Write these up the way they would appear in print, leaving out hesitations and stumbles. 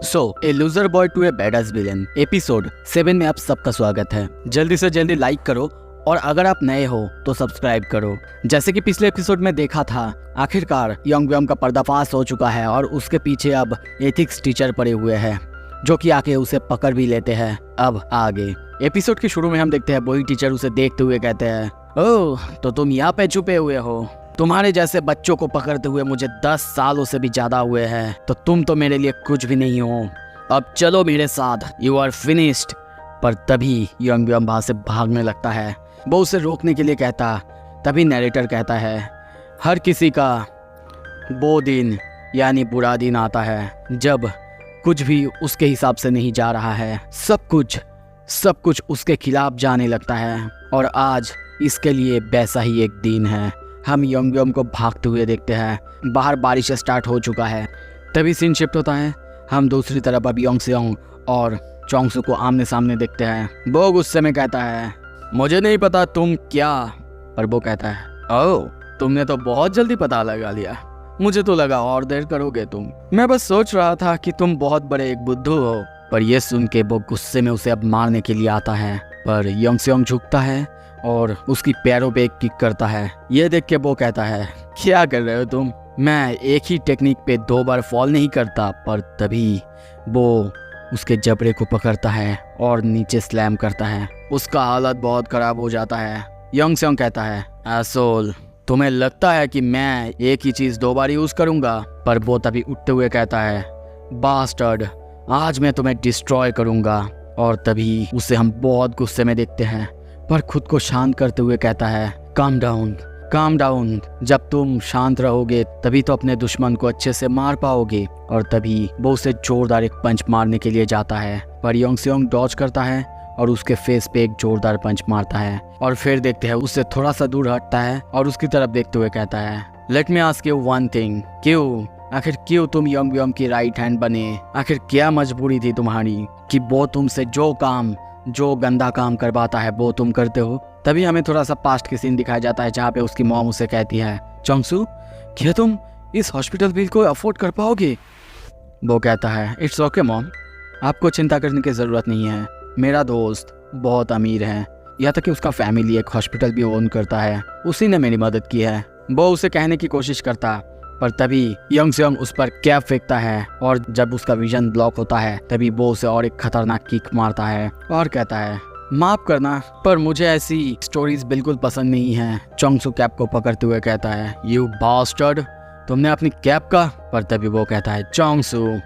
A loser boy to a badass villain episode 7 में आप सबका स्वागत है। जल्दी से जल्दी लाइक करो और अगर आप नए हो तो सब्सक्राइब करो। जैसे कि पिछले एपिसोड में देखा था, आखिरकार योंगब्योम का पर्दाफाश हो चुका है और उसके पीछे अब एथिक्स टीचर पड़े हुए हैं जो कि आके उसे पकड़ भी लेते हैं। अब आगे एपिसोड के शुरू में हम देखते हैं वही टीचर उसे देखते हुए कहते हैं, ओह तो तुम यहाँ पे छुपे हुए हो। तुम्हारे जैसे बच्चों को पकड़ते हुए मुझे 10 सालों से भी ज्यादा हुए हैं, तो तुम तो मेरे लिए कुछ भी नहीं हो। अब चलो मेरे साथ, यू आर फिनिश्ड। पर तभी योंगब्योम वहां से भागने लगता है। वो उसे रोकने के लिए कहता, तभी नैरेटर कहता है, हर किसी का वो दिन यानी बुरा दिन आता है जब कुछ भी उसके हिसाब से नहीं जा रहा है। सब कुछ उसके खिलाफ जाने लगता है और आज इसके लिए वैसा ही एक दिन है। हम योंगब्योम को भागते हुए देखते हैं। बाहर बारिश स्टार्ट हो चुका है। तभी सीन शिफ्ट होता है। हम दूसरी तरफ अब योंगसेओंग और चोंगसू को आमने सामने देखते हैं। वो गुस्से में कहता है, मुझे नहीं पता तुम क्या। पर वो कहता है, ओह तुमने तो बहुत जल्दी पता लगा लिया, मुझे तो लगा और देर करोगे तुम। मैं बस सोच रहा था कि तुम बहुत बड़े एक बुद्धू हो। पर यह सुन के वो गुस्से में उसे अब मारने के लिए आता है। पर योंगसेओंग झुकता है और उसकी पैरों पे एक किक करता है। ये देख के वो कहता है, क्या कर रहे हो तुम? मैं एक ही टेक्निक पे 2 बार फॉल नहीं करता। पर तभी वो उसके जबड़े को पकड़ता है और नीचे स्लैम करता है। उसका हालत बहुत खराब हो जाता है। योंगसेओंग कहता है, एसोल तुम्हें लगता है कि मैं एक ही चीज 2 बार यूज करूंगा? पर वो तभी उठते हुए कहता है, बास्टर्ड आज मैं तुम्हें डिस्ट्रॉय करूंगा। और तभी उसे हम बहुत गुस्से में देखते हैं, पर खुद को शांत करते हुए कहता है, काम डाउन। जब तुम शांत रहोगे तभी तो अपने दुश्मन को अच्छे से मार पाओगे। और तभी वो उसे जोरदार एक पंच मारने के लिए जाता है। पर योंगसेओंग डॉज करता है और उसके फेस पे एक जोरदार पंच मारता है। और फिर देखते हैं उससे थोड़ा सा दूर हटता है और उसकी तरफ देखते हुए कहता है, let me ask you one thing, आखिर क्यों तुम योंगब्योम की राइट हैंड बने? आखिर क्या मजबूरी थी तुम्हारी कि वो तुमसे जो गंदा काम करवाता है वो तुम करते हो? तभी हमें थोड़ा सा पास्ट की सीन दिखाया जाता है जहाँ पे उसकी मॉम उसे कहती है, चोंगसू क्या तुम इस हॉस्पिटल बिल को अफोर्ड कर पाओगे? वो कहता है, इट्स ओके मॉम, आपको चिंता करने की ज़रूरत नहीं है। मेरा दोस्त बहुत अमीर है, यहाँ तक कि उसका फैमिली एक हॉस्पिटल भी ओन करता है, उसी ने मेरी मदद की है। वो उसे कहने की कोशिश करता, पर तभी योंगसेओंग उस पर कैप फेंकता है और जब उसका विजन ब्लॉक होता है तभी वो उसे और एक खतरनाक किक मारता है और कहता है, माफ करना पर मुझे ऐसी स्टोरीज बिल्कुल पसंद नहीं है। चोंगसू कैप को पकड़ते हुए कहता है, यू बास्टर्ड तुमने अपनी कैप का? पर तभी वो कहता है, Jongsu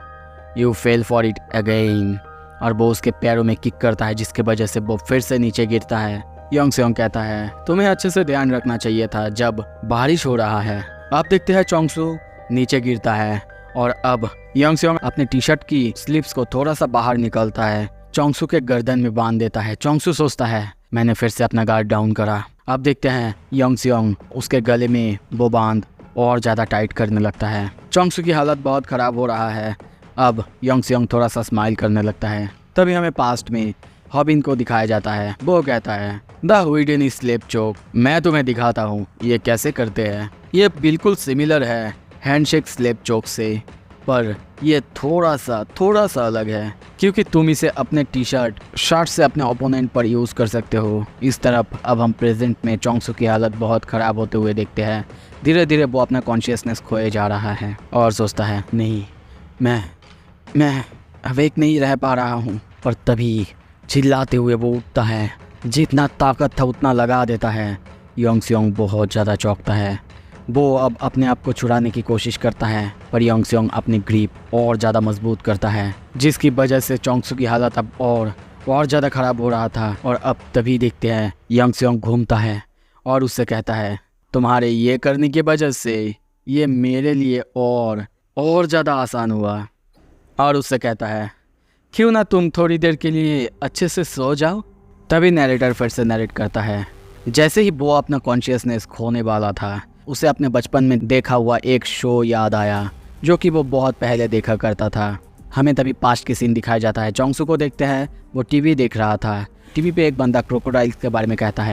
you fell for it again. और वो उसके पैरों में किक करता है जिसकी वजह से वो फिर से नीचे गिरता है। योंगसेओंग कहता है, तुम्हें अच्छे से ध्यान रखना चाहिए था जब बारिश हो रहा है। आप देखते हैं चोंगसू नीचे गिरता है और अब योंगसेओंग अपने टी शर्ट की स्लीव्स को थोड़ा सा बाहर निकलता है, चोंगसू के गर्दन में बांध देता है। चोंगसू सोचता है, मैंने फिर से अपना गार्ड डाउन करा। अब देखते हैं योंगसेओंग उसके गले में वो बांध और ज़्यादा टाइट करने लगता है। चोंगसू की हालत बहुत ख़राब हो रहा है। अब योंगसेओंग थोड़ा सा स्माइल करने लगता है। तभी हमें पास्ट में हॉबिन को दिखाया जाता है। वो कहता है, द हुइडन स्लेप चोक, मैं तुम्हें दिखाता हूँ ये कैसे करते हैं। ये बिल्कुल सिमिलर है हैंडशेक स्लेप चोक से, पर ये थोड़ा सा अलग है क्योंकि तुम इसे अपने टी शर्ट से अपने ओपोनेंट पर यूज़ कर सकते हो। इस तरफ अब हम प्रेजेंट में चोंगसू की हालत बहुत ख़राब होते हुए देखते हैं। धीरे धीरे वो अपना कॉन्शियसनेस खोए जा रहा है और सोचता है, नहीं मैं अवेक नहीं रह पा रहा हूँ। पर तभी चिल्लाते हुए वो उठता है, जितना ताकत था उतना लगा देता है। योंगसेओंग बहुत ज़्यादा चौंकता है। वो अब अपने आप को छुड़ाने की कोशिश करता है पर योंगसेओंग अपनी ग्रिप और ज़्यादा मजबूत करता है जिसकी वजह से चोंगसू की हालत अब और ज़्यादा ख़राब हो रहा था। और अब तभी देखते हैं योंगसेओंग घूमता है और उससे कहता है, तुम्हारे ये करने की वजह से ये मेरे लिए और ज़्यादा आसान हुआ। और उससे कहता है, क्यों ना तुम थोड़ी देर के लिए अच्छे से सो जाओ। तभी नैरेटर फिर से नैरेट करता है, जैसे ही वो अपना कॉन्शियसनेस खोने वाला था उसे अपने बचपन में देखा हुआ एक शो याद आया जो कि वो बहुत पहले देखा करता था। हमें तभी पास्ट की सीन दिखाया जाता है। चोंगसू को देखते हैं, वो टीवी देख रहा था। टीवी पे एक बंदा क्रोकोडाइल्स के बारे में कहता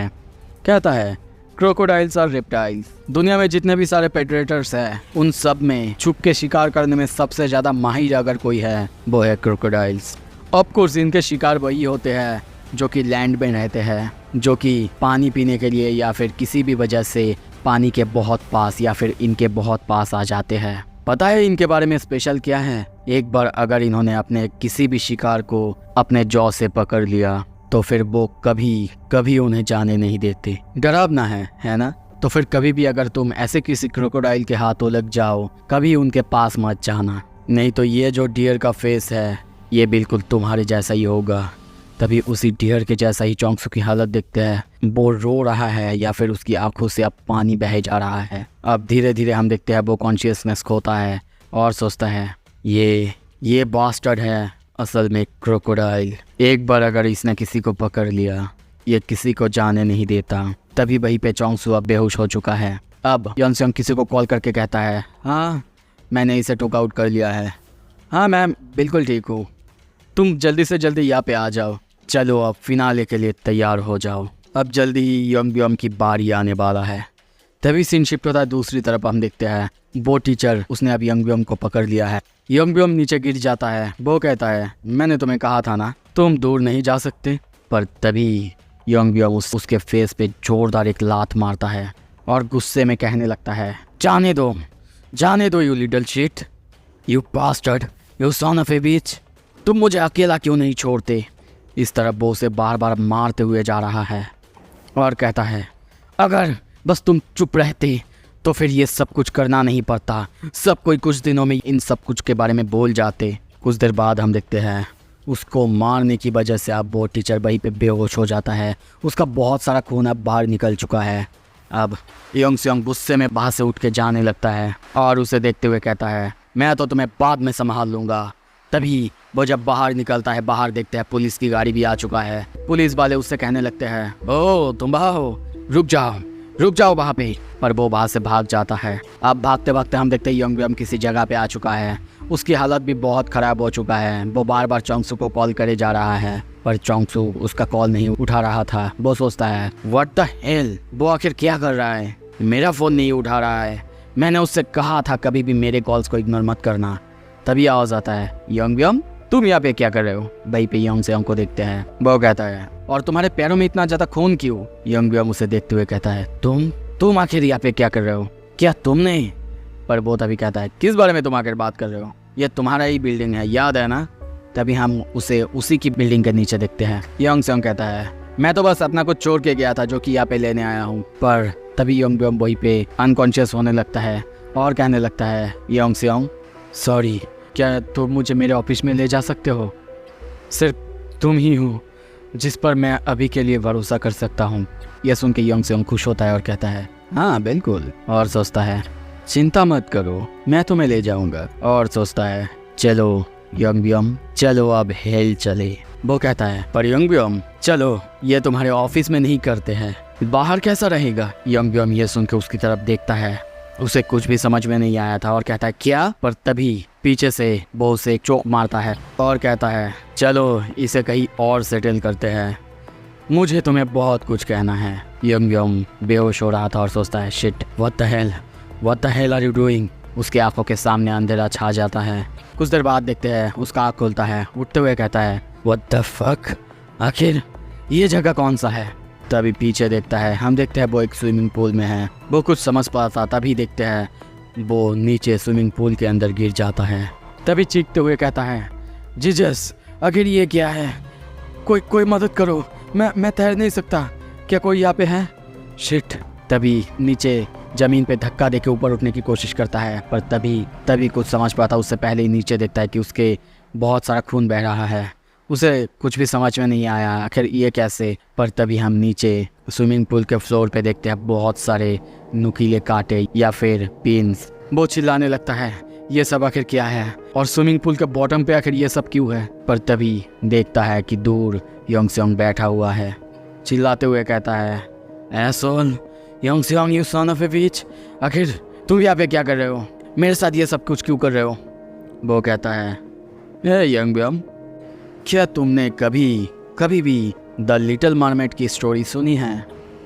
है, क्रोकोडाइल्स और रेप्टाइल्स। दुनिया में जितने भी सारे प्रेडेटर्स हैं उन सब में छुप के शिकार करने में सबसे ज़्यादा माहिर अगर कोई है वो है क्रोकोडाइल्स। ऑफ कोर्स इनके शिकार वही होते हैं जो कि लैंड में रहते हैं, जो कि पानी पीने के लिए या फिर किसी भी वजह से पानी के बहुत पास या फिर इनके बहुत पास आ जाते हैं। पता है इनके बारे में स्पेशल क्या है? एक बार अगर इन्होंने अपने किसी भी शिकार को अपने जॉ से पकड़ लिया तो फिर वो कभी कभी उन्हें जाने नहीं देते। डरावना है ना? तो फिर कभी भी अगर तुम ऐसे किसी क्रोकोडाइल के हाथों लग जाओ कभी उनके पास मत जाना, नहीं तो ये जो डियर का फेस है ये बिल्कुल तुम्हारे जैसा ही होगा। तभी उसी डियर के जैसा ही चोंगसू की हालत देखते हैं, वो रो रहा है या फिर उसकी आंखों से अब पानी बह जा रहा है। अब धीरे धीरे हम देखते हैं वो कॉन्शियसनेस खोता है और सोचता है ये बास्टर्ड है असल में क्रोकोडाइल। एक बार अगर इसने किसी को पकड़ लिया ये किसी को जाने नहीं देता। तभी वहीं पे चोंगसू अब बेहोश हो चुका है। अब यंगसेंग किसी को कॉल करके कहता है, हाँ मैंने इसे टोक आउट कर लिया है। हाँ मैम बिल्कुल ठीक हूँ, तुम जल्दी से जल्दी यहाँ पे आ जाओ। चलो अब फिनाले के लिए तैयार हो जाओ, अब जल्दी ही यंगब्योम की बारी आने वाला है। तभी सीन शिफ्ट होता है दूसरी तरफ। हम देखते हैं वो टीचर उसने अब यंगब्योम को पकड़ लिया है। यंगब्योम नीचे गिर जाता है। वो कहता है मैंने तुम्हें कहा था ना तुम दूर नहीं जा सकते। पर तभी यंगब्योम उसके फेस पे जोरदार एक लात मारता है और गुस्से में कहने लगता है, जाने दो you little shit, you bastard, you son of a bitch, तुम मुझे अकेला क्यों नहीं छोड़ते। इस तरह वो उसे बार बार मारते हुए जा रहा है और कहता है अगर बस तुम चुप रहते तो फिर ये सब कुछ करना नहीं पड़ता। सब कोई कुछ दिनों में इन सब कुछ के बारे में बोल जाते। कुछ देर बाद हम देखते हैं उसको मारने की वजह से अब वो टीचर वहीं पे बेहोश हो जाता है। उसका बहुत सारा खून अब बाहर निकल चुका है। अब यंगसेंग गुस्से में वहाँ से उठ के जाने लगता है और उसे देखते हुए कहता है मैं तो तुम्हें बाद में संभाल लूँगा। तभी वो जब बाहर निकलता है, बाहर देखते हैं पुलिस की गाड़ी भी आ चुका है। पुलिस वाले उससे कहने लगते हैं, ओ तुम वहाँ हो, रुक जाओ वहाँ पे। पर वो वहाँ से भाग जाता है। अब भागते भागते हम देखते हैं यंगब्योम किसी जगह पे आ चुका है। उसकी हालत भी बहुत ख़राब हो चुका है। वो बार बार चोंगसू को कॉल करे जा रहा है पर चोंगसू उसका कॉल नहीं उठा रहा था। वो सोचता है व्हाट द हेल, वो आखिर क्या कर रहा है, मेरा फ़ोन नहीं उठा रहा है। मैंने उससे कहा था कभी भी मेरे कॉल्स को इग्नोर मत करना। तभी आवाज़ आता है, यंगब्योम तुम यहाँ पे क्या कर रहे हो? वहीं पे यंगसेंग को देखते हैं। वो कहता है और तुम्हारे पैरों में इतना ज़्यादा खून क्यों? यंगब्योम उसे देखते हुए कहता है तुम आखिर यहाँ पे क्या कर रहे हो? क्या तुमने? पर वो तभी कहता है किस बारे में तुम आखिर बात कर रहे हो? ये तुम्हारा ही बिल्डिंग है, याद है ना? तभी हम उसे उसी की बिल्डिंग के नीचे देखते हैं। यंगसेंग कहता है मैं तो बस अपना कुछ छोड़ के गया था जो कि यहाँ पे लेने आया हूँ। पर तभी यंगब्योम वहीं पे अनकॉन्शियस होने लगता है और कहने लगता है यंगसेंग सॉरी, क्या तुम मुझे मेरे ऑफिस में ले जा सकते हो? सिर्फ तुम ही हो जिस पर मैं अभी के लिए भरोसा कर सकता हूँ। यह सुन के यंगसेंग खुश होता है और कहता है हाँ बिल्कुल, और सोचता है चिंता मत करो मैं तुम्हें ले जाऊंगा। और सोचता है चलो यंगब्योम चलो अब हेल चले। वो कहता है पर यंगब्योम चलो ये तुम्हारे ऑफिस में नहीं करते हैं, बाहर कैसा रहेगा? यंगब्योम ये सुन के उसकी तरफ देखता है। उसे कुछ भी समझ में नहीं आया था और कहता है क्या? पर तभी पीछे से वो उसे एक चोक मारता है और कहता है चलो इसे कहीं और सेटल करते हैं, मुझे तुम्हें बहुत कुछ कहना है। यंगब्योम बेहोश हो रहा था और सोचता है shit what the hell are you doing. उसकी आंखों के सामने अंधेरा छा जाता है। कुछ देर बाद देखते हैं उसका आँख खुलता है। उठते हुए कहता है व्हाट द फक, आखिर ये जगह कौन सा है? तभी पीछे देखता है। हम देखते हैं वो एक स्विमिंग पूल में है। वो कुछ समझ पाता तभी देखते हैं वो नीचे स्विमिंग पूल के अंदर गिर जाता है। तभी चीखते हुए कहता है जीजस आखिर ये क्या है, कोई मदद करो, मैं तैर नहीं सकता, क्या कोई यहाँ पे है? शिट। तभी नीचे ज़मीन पे धक्का देके ऊपर उठने की कोशिश करता है पर तभी कुछ समझ पाता। उससे पहले ही नीचे देखता है कि उसके बहुत सारा खून बह रहा है। उसे कुछ भी समझ में नहीं आया आखिर ये कैसे। पर तभी हम नीचे स्विमिंग पूल के फ्लोर पे देखते हैं बहुत सारे नुकीले कांटे या फिर पिन्स। वो चिल्लाने लगता है ये सब आखिर क्या है और स्विमिंग पूल के बॉटम पे आखिर ये सब क्यों है? पर तभी देखता है कि दूर यंगसेंग बैठा हुआ है। चिल्लाते हुए कहता है asshole, यंगसेंग you son of a bitch, आखिर तुम यहाँ पे क्या कर रहे हो? मेरे साथ ये सब कुछ क्यों कर रहे हो? वो कहता है ए यंगब्योम, क्या तुमने कभी भी द लिटिल मरमेड की स्टोरी सुनी है?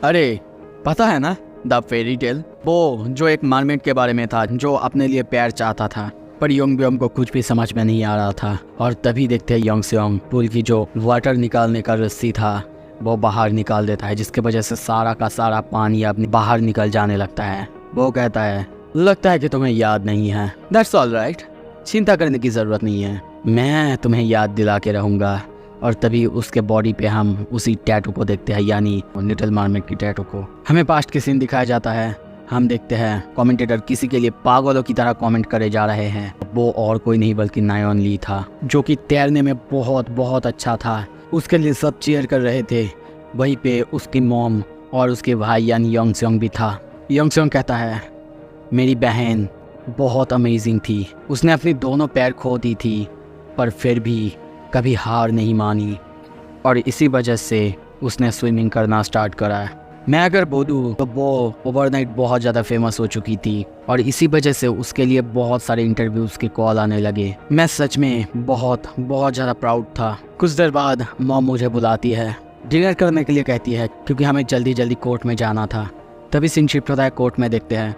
अरे पता है ना द फेरी टेल, वो जो एक मरमेड के बारे में था जो अपने लिए प्यार चाहता था, पर योंगब्योम को कुछ भी समझ में नहीं आ रहा था। और तभी देखते हैं योंगसेओंग पूल की जो वाटर निकालने का रस्सी था वो बाहर निकाल देता है, जिसकी वजह से सारा का सारा पानी अपने बाहर निकल जाने लगता है। वो कहता है लगता है कि तुम्हें याद नहीं है। दैट्स ऑल राइट, चिंता करने की ज़रूरत नहीं है, मैं तुम्हें याद दिला के रहूँगा। और तभी उसके बॉडी पे हम उसी टैटू को देखते हैं, यानी लिटिल मरमेड की टैटू को। हमें पास्ट की सीन दिखाया जाता है। हम देखते हैं कमेंटेटर किसी के लिए पागलों की तरह कमेंट करे जा रहे हैं। वो और कोई नहीं बल्कि नायोन ली था, जो कि तैरने में बहुत बहुत अच्छा था। उसके लिए सब चीयर कर रहे थे। वहीं पे उसकी मॉम और उसके भाई यानी योंगसेओंग भी था। योंगसेओंग कहता है मेरी बहन बहुत अमेजिंग थी, उसने अपनी दोनों पैर खो दी थी पर फिर भी कभी हार नहीं मानी, और इसी वजह से उसने स्विमिंग करना स्टार्ट करा। मैं अगर बोलूँ तो वो ओवरनाइट बहुत ज़्यादा फेमस हो चुकी थी और इसी वजह से उसके लिए बहुत सारे इंटरव्यूज़ के कॉल आने लगे। मैं सच में बहुत ज़्यादा प्राउड था। कुछ देर बाद मॉम मुझे बुलाती है, डिनर करने के लिए कहती है क्योंकि हमें जल्दी कोर्ट में जाना था। तभी सीन शिफ्ट होता है, कोर्ट में देखते हैं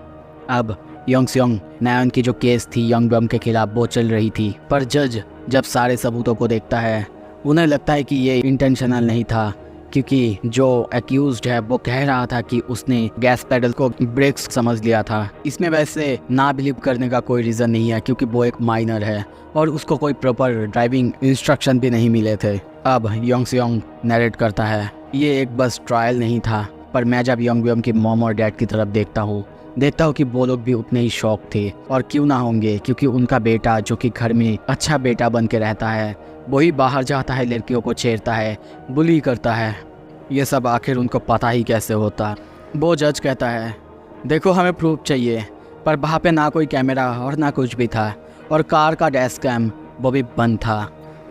अब योंगसेओंग नायोन की जो केस थी योंगब्योम के खिलाफ वो चल रही थी। पर जज जब सारे सबूतों को देखता है उन्हें लगता है कि ये इंटेंशनल नहीं था, क्योंकि जो एक्यूज्ड है वो कह रहा था कि उसने गैस पेडल को ब्रेक्स समझ लिया था। इसमें वैसे ना बिलीव करने का कोई रीज़न नहीं है क्योंकि वो एक माइनर है और उसको कोई प्रॉपर ड्राइविंग इंस्ट्रक्शन भी नहीं मिले थे। अब योंगसेओंग नरेट करता है ये एक बस ट्रायल नहीं था, पर मैं जब योंगब्योम की मॉम और डैड की तरफ देखता हूँ कि वो लोग भी उतने ही शौक थे, और क्यों ना होंगे क्योंकि उनका बेटा जो कि घर में अच्छा बेटा बन के रहता है वही बाहर जाता है, लड़कियों को छेड़ता है, बुली करता है। ये सब आखिर उनको पता ही कैसे होता। वो जज कहता है देखो हमें प्रूफ चाहिए, पर वहाँ पे ना कोई कैमरा और ना कुछ भी था, और कार का डैश कैम वो भी बंद था।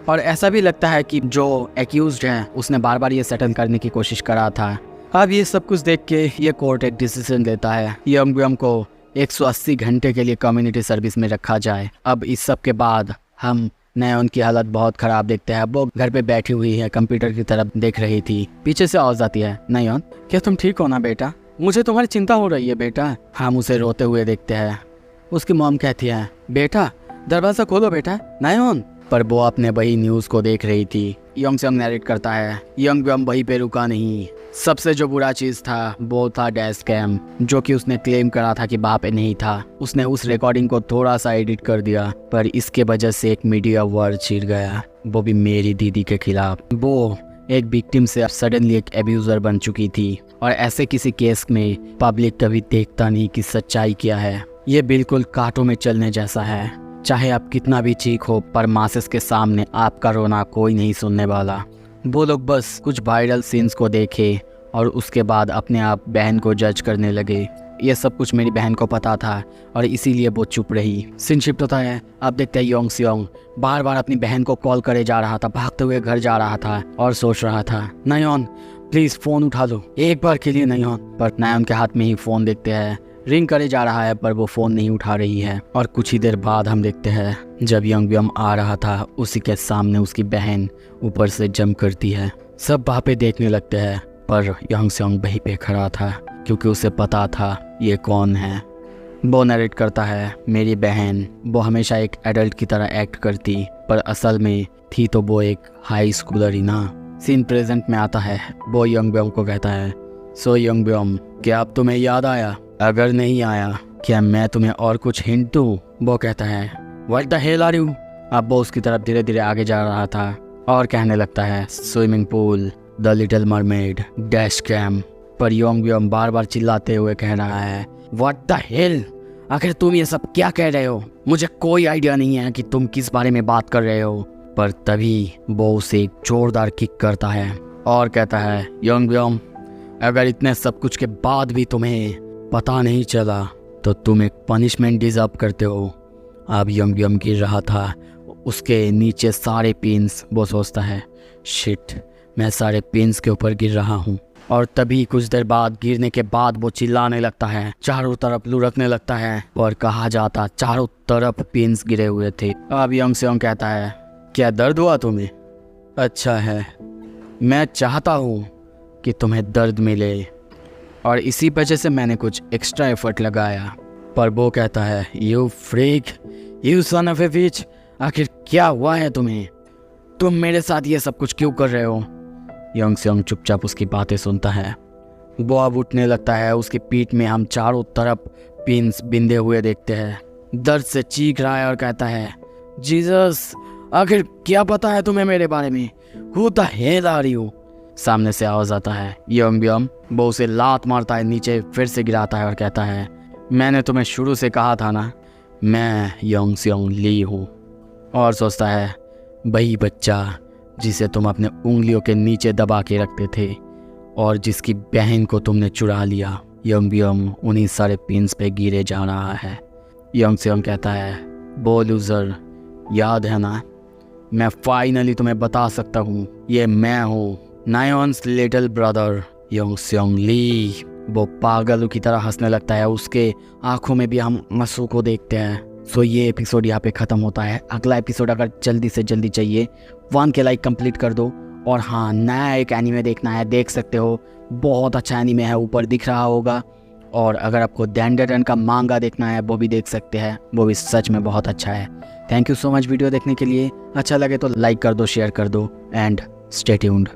और ऐसा भी लगता है कि जो एक्यूज्ड है उसने बार ये सेटल करने की कोशिश करा था। अब ये सब कुछ देख के ये कोर्ट एक डिसीजन लेता है योंगब्योम को 180 घंटे के लिए कम्युनिटी सर्विस में रखा जाए। अब इस सब के बाद हम नायोन की हालत बहुत ख़राब देखते हैं। वो घर पे बैठी हुई है, कंप्यूटर की तरफ देख रही थी। पीछे से आवाज़ आती है नायोन क्या तुम ठीक हो ना बेटा, मुझे तुम्हारी चिंता हो रही है बेटा। हम उसे रोते हुए देखते हैं। उसकी मॉम कहती है बेटा दरवाज़ा खोलो बेटा नायोन, पर वो अपने वही न्यूज़ को देख रही थी। योंगसेओंग नरेट करता है योंगब्योम वहीं पे रुका नहीं। सबसे जो बुरा चीज़ था वो था डैश कैम, जो कि उसने क्लेम करा था कि वहाँ पे नहीं था। उसने उस रिकॉर्डिंग को थोड़ा सा एडिट कर दिया, पर इसके वजह से एक मीडिया वॉर छिड़ गया, वो भी मेरी दीदी के खिलाफ। वो एक विक्टिम से सडनली एक एब्यूज़र बन चुकी थी, और ऐसे किसी केस में पब्लिक कभी देखता नहीं कि सच्चाई क्या है। ये बिल्कुल कांटों में चलने जैसा है। चाहे आप कितना भी चीखो पर मासेस के सामने आपका रोना कोई नहीं सुनने वाला। वो लोग बस कुछ वायरल सीन्स को देखे और उसके बाद अपने आप बहन को जज करने लगे। ये सब कुछ मेरी बहन को पता था और इसीलिए वो चुप रही। सीन शिफ्ट होता है। अब देखते हैं योंगसेओंग बार अपनी बहन को कॉल करे जा रहा था, भागते हुए घर जा रहा था और सोच रहा था नायोन प्लीज़ फ़ोन उठा लो एक बार के लिए नायोन। पर नायोन के हाथ में ही फ़ोन देखते हैं, रिंग करे जा रहा है पर वो फ़ोन नहीं उठा रही है। और कुछ ही देर बाद हम देखते हैं जब योंगब्योम आ रहा था उसी के सामने उसकी बहन ऊपर से जंप करती है। सब वहाँ पे देखने लगते हैं, पर योंगसेओंग वहीं पे खड़ा था क्योंकि उसे पता था ये कौन है। वो नरेट करता है मेरी बहन वो हमेशा एक एडल्ट की तरह एक्ट करती, पर असल में थी तो वो एक हाई स्कूलर ही ना। सीन प्रेजेंट में आता है। वो योंगब्योम को कहता है सो योंगब्योम क्या अब तुम्हें याद आया? अगर नहीं आया क्या मैं तुम्हें और कुछ हिंट दूँ? वो कहता है what the hell are you? अब वो उसकी तरफ धीरे धीरे आगे जा रहा था और कहने लगता है swimming pool, the little mermaid, dash cam. पर योंगब्योम बार चिल्लाते हुए कह रहा है व्हाट द हेल, आखिर तुम ये सब क्या कह रहे हो? मुझे कोई आइडिया नहीं है कि तुम किस बारे में बात कर रहे हो। पर तभी वो उसे एक जोरदार किक करता है और कहता है योंगब्योम अगर इतने सब कुछ के बाद भी तुम्हें पता नहीं चला तो तुम एक पनिशमेंट डिजर्व करते हो। अब योंगब्योम गिर रहा था, उसके नीचे सारे पिन्स। वो सोचता है शिट मैं सारे पिन्स के ऊपर गिर रहा हूँ। और तभी कुछ देर बाद गिरने के बाद वो चिल्लाने लगता है, चारों तरफ लुढ़कने लगता है और कहा जाता चारों तरफ पिन्स गिरे हुए थे। अब योंगसेओंग कहता है क्या दर्द हुआ तुम्हें? अच्छा है, मैं चाहता हूँ कि तुम्हें दर्द मिले। और इसी वजह से मैंने कुछ एक्स्ट्रा एफर्ट लगाया। पर वो कहता है, you freak, you son of a bitch, आखिर क्या हुआ है तुम्हें? तुम मेरे साथ ये सब कुछ क्यों कर रहे हो? यंग सेयोंग चुपचाप उसकी बातें सुनता है। वो अब उठने लगता है। उसकी पीठ में हम चारों तरफ पिन्स बिंधे हुए देखते हैं। दर्द से चीख रहा है और कहता है, जीसस, आखिर क्या पता है तुम्हें मेरे बारे में? Who the hell are you? सामने से आवाज आता है, यम यम। वो उसे लात मारता है, नीचे फिर से गिराता है और कहता है, मैंने तुम्हें शुरू से कहा था ना, मैं यंग सेयोंग ली हूँ। और सोचता है, वही बच्चा जिसे तुम अपने उंगलियों के नीचे दबा के रखते थे और जिसकी बहन को तुमने चुरा लिया। यंग यम उन्हीं सारे पिन्स पे गिरे जा रहा है। यंग सेयोंग कहता है, वो लूजर, याद है ना, मैं फाइनली तुम्हें बता सकता हूँ, ये मैं हूँ, नायोन्स लिटिल ब्रदर यंग सेयोंग ली। वो पागलों की तरह हंसने लगता है। उसके आंखों में भी हम मसू को देखते हैं। सो ये एपिसोड यहाँ पे ख़त्म होता है। अगला एपिसोड अगर जल्दी से जल्दी चाहिए 1 के लाइक कंप्लीट कर दो। और हाँ, नया एक एनीमे देखना है, देख सकते हो, बहुत अच्छा एनीमे है, ऊपर दिख रहा होगा। और अगर आपको डैंडरन का मांगा देखना है वो भी देख सकते हैं, वो भी सच में बहुत अच्छा है। Thank you so much video देखने के लिए। अच्छा लगे तो लाइक कर दो, शेयर कर दो एंड स्टे ट्यून्ड।